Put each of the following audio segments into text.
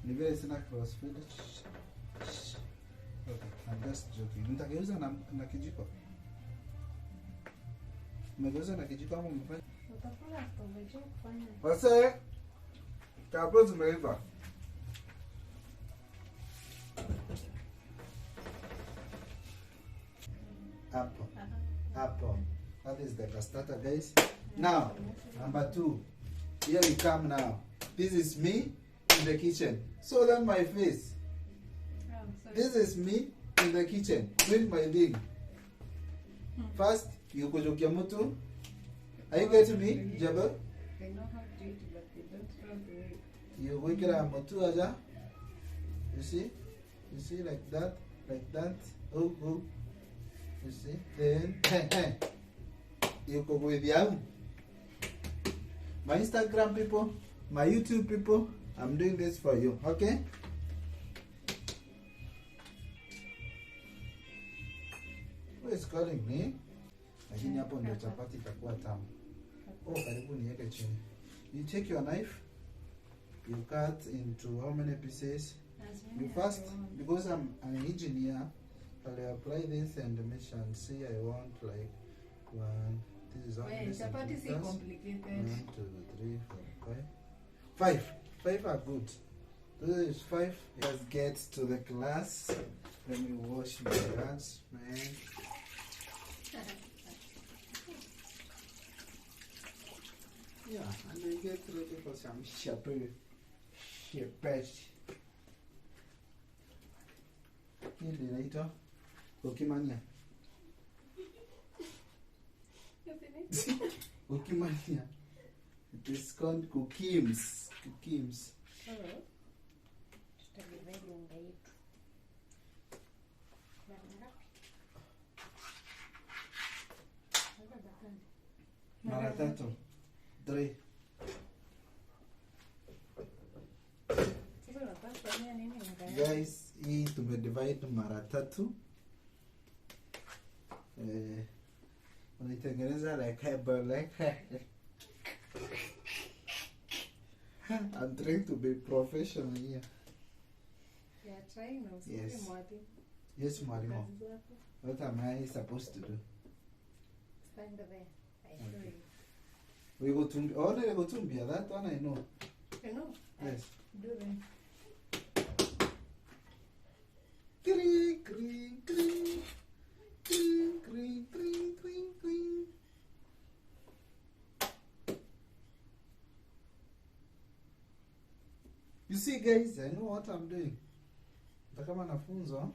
Ni vile sina crossfit. Okay, I'm just joking. Nitageuza na kijiko. Umegeuza na kijiko ama umefanya? Utakula hapo umejua kufanya. Wase, chapoo zimeiva. Apple. That is the starter, guys. Now, number 2. Here we come now. This is me in the kitchen. So then my face. This is me in the kitchen doing my thing. First, you kujokia mtu. Are you getting me, Jabal? They know how to do it, but they don't know the way. You wake it up mtu aja. You see? You see like that, like that. Oh. You see? Then you go with you. My Instagram people, my YouTube people, I'm doing this for you, okay? Who is calling me? Lakini hapo ndio chapati itakuwa tamu. Oh, karibu niweke chini. You take your knife, you cut into how many pieces? You first, because I'm an engineer, I'll apply this and measure and see I want like 1, this is how many chapati is complicated. 1, 2, 3, 4, 5. 5 are good. This is 5. Let's get to the class. Let me wash my hands, man. Yeah, and I get ready for some chapoo. Hii inaitwa ukimania. Ukimania. It is called kukims. Mara 3. 3. Guys, hii tumedivide mara 3. Unaitengeneza like I'm trying to be professional here. You are trying now. Yes. Yes, Marimo. What am I supposed to do? Stand there. I show you. We go to already go to Mbia. That one I know. You know? Yes. Do them. Kring, kring, kring. Kring, kring, kring, kring, kring. You see, guys, I know what I'm doing. Kama nafunzo,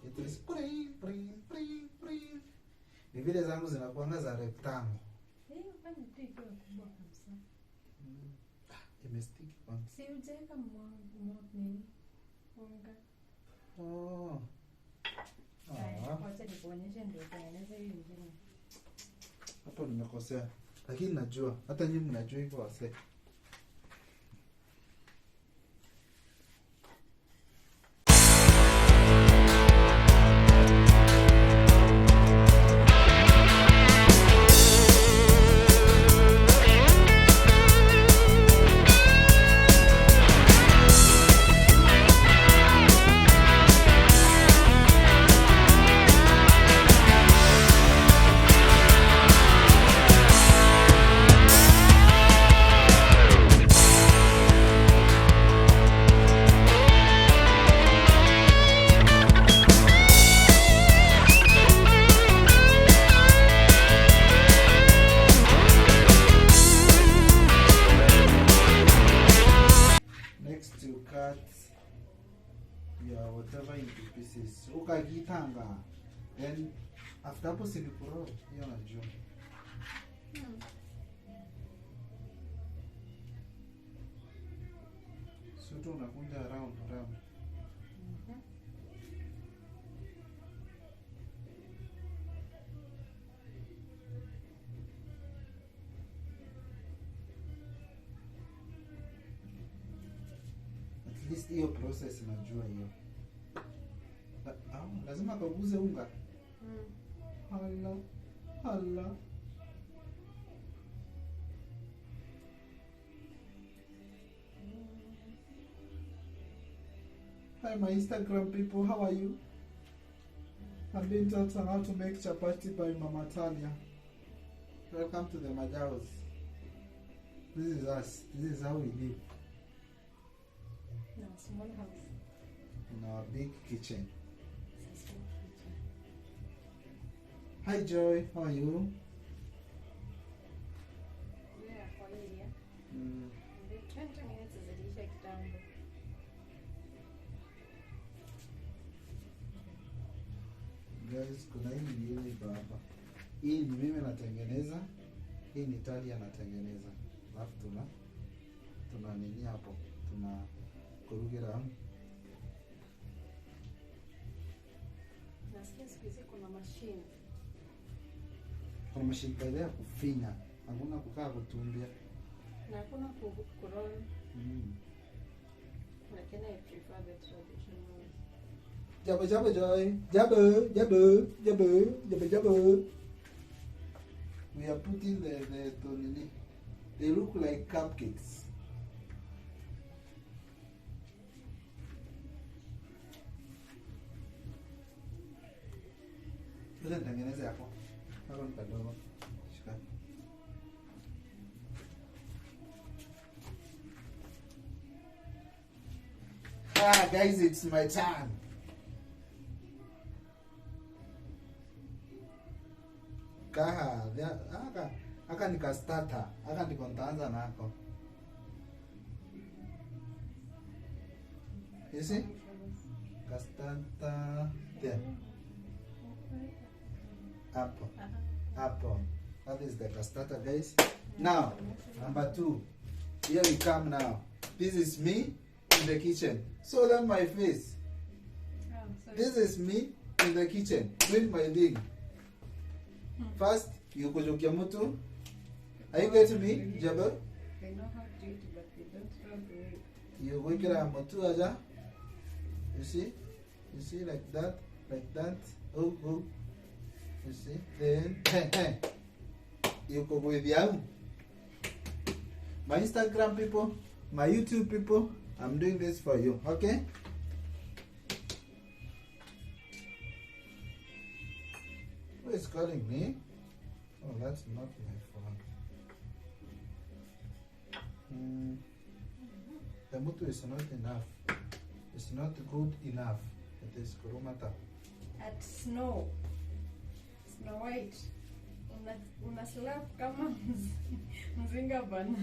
it is pring, pring, pring, pring. Ni vile zangu zinakuanga za rectangle. Kwani tiki kubwa kabisa. Imestiki kwanza. Si ujeka nini? Unga. Oh. Wacha nikuonyeshe ndio tengeneza hiyo nyingine. Hapo nimekosea. Lakini najua, hata nyinyi mnajua hivyo wase. Whatever into pieces. Ukagitanga. Then after hapo silikuro hiyo najua. So tu unakunja round. At least hiyo process najua hiyo. Lazima kaguze unga. Hala. Hi my Instagram people, how are you? I'm being taught on how to make chapati by Mama Talia. Welcome to the Majaos. This is us. This is how we live. No, small house. In our big kitchen. It's a small kitchen. Hi Joy, how are you? Yeah, kwa hili ya. Mm. 20 minutes ziliisha kitambo. Guys, kuna hii nyingine iko hapa. Hii ni mimi natengeneza. Hii ni Talia anatengeneza. Alafu tuna nini hapo? Tuna kurugira. Nasikia siku hizi kuna machine. Kuna mashine ya kufinya. Hakuna kukaa kutumbia. Na hakuna kuroll. Lakini I prefer the traditional ones. Jabba Joy. Jabba. We are putting the tonini. They look like cupcakes. Tuza tengeneze hapo. Hapo ni kadogo. Shika. Guys, it's my turn. Aka nika starter. Aka ndiko nitaanza nako. You see? Starter there. Apple. That is the castata, guys. Now, number 2. Here we come now. This is me in the kitchen. So that my face. This is me in the kitchen doing my thing. First, you kujokia mtu. Are you getting me, Jabba? They know how to do it, but they don't know the way. You wikira mtu aja. You see? You see like that? Like that? Oh. You see? Then, you go with you. My Instagram people, my YouTube people, I'm doing this for you, okay? Who is calling me? Oh, that's not my phone. The mutu is not enough. It's not good enough. It is kurumata. At Snow White. Una slap kama mzinga bana.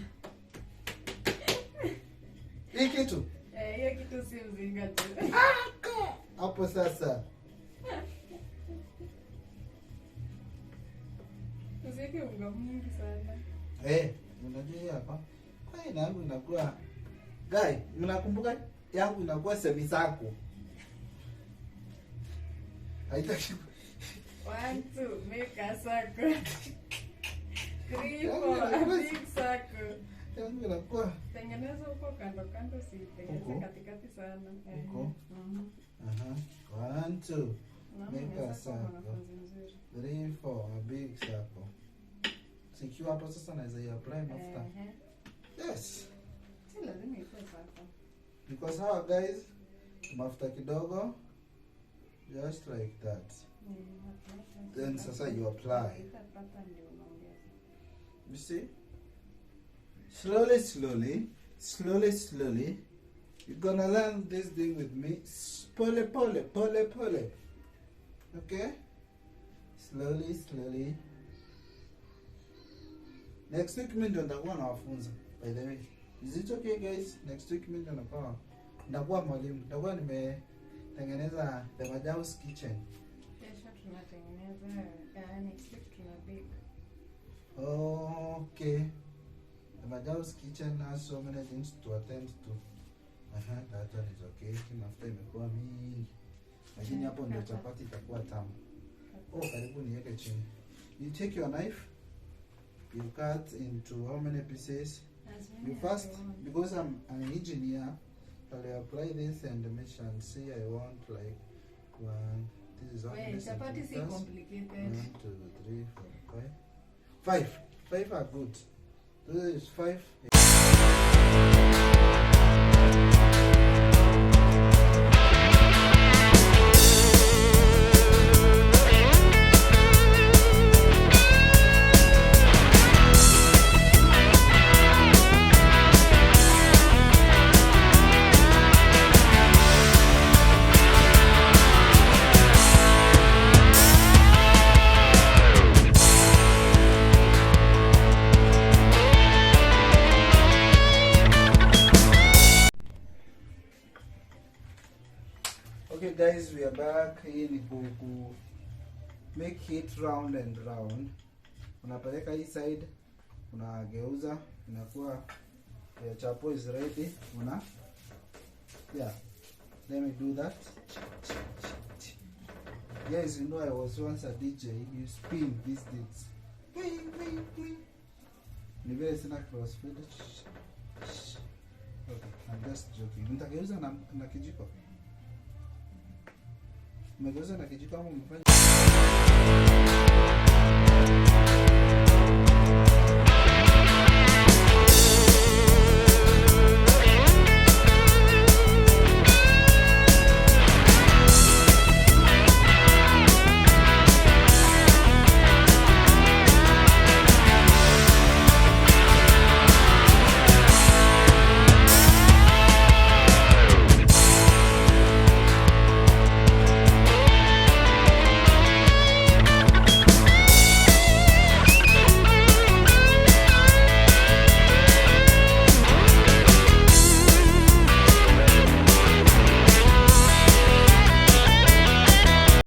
Hii kitu? Hiyo kitu si mzinga tu. Hapo sasa. Usiweke unga mwingi sana. Unajua hapa. Kwa hiyo yangu inakuwa guy, mnakumbuka yangu inakuwa semisako. Haitaki 1, 2, make a circle. 3, 4, a big circle. yangu inakuwa Tengeneza huko kando si tengeneza katikati sana. Huko. 1, 2. Make a circle. 3, 4, a big circle. Sikiwa hapo sasa naweza apply mafuta. Yes. Si lazima ikuwe sasa. Because how guys, mafuta kidogo, just like that. Then sasa you apply. You see? Slowly, you're gonna learn this thing with me. Pole. Okay? Slowly. Next week mimi ndo nitakuwa nawafunza. By the way, is it okay guys? Next week mimi ndo nitakuwa mwalimu. Nitakuwa nimetengeneza the Majaos kitchen. Kesho tunatengeneza, next week tuna bake. Okay. The Majaos kitchen has so many things to attend to. That one is okay. Mafuta imekuwa mingi. Lakini hapo ndio chapati itakuwa tamu. Karibu niweke chini. You take your knife. You cut into how many pieces? You first, because I'm an engineer, I'll apply this and measure and see I want like 1. This is how many chapati is complicated. 1, 2, 3, 4, 5. 5 are good. This is 5. Okay guys, we are back. Hii ni ku make it round and round. Unapeleka hii side, unageuza, inakuwa your chapoo is ready. Yeah. Let me do that. Guys, you know I was once a DJ. You spin these things. Ni vile sina crossfit. Okay, I'm just joking. Nitageuza na kijiko. Umegeuza na kijiko ama umefanya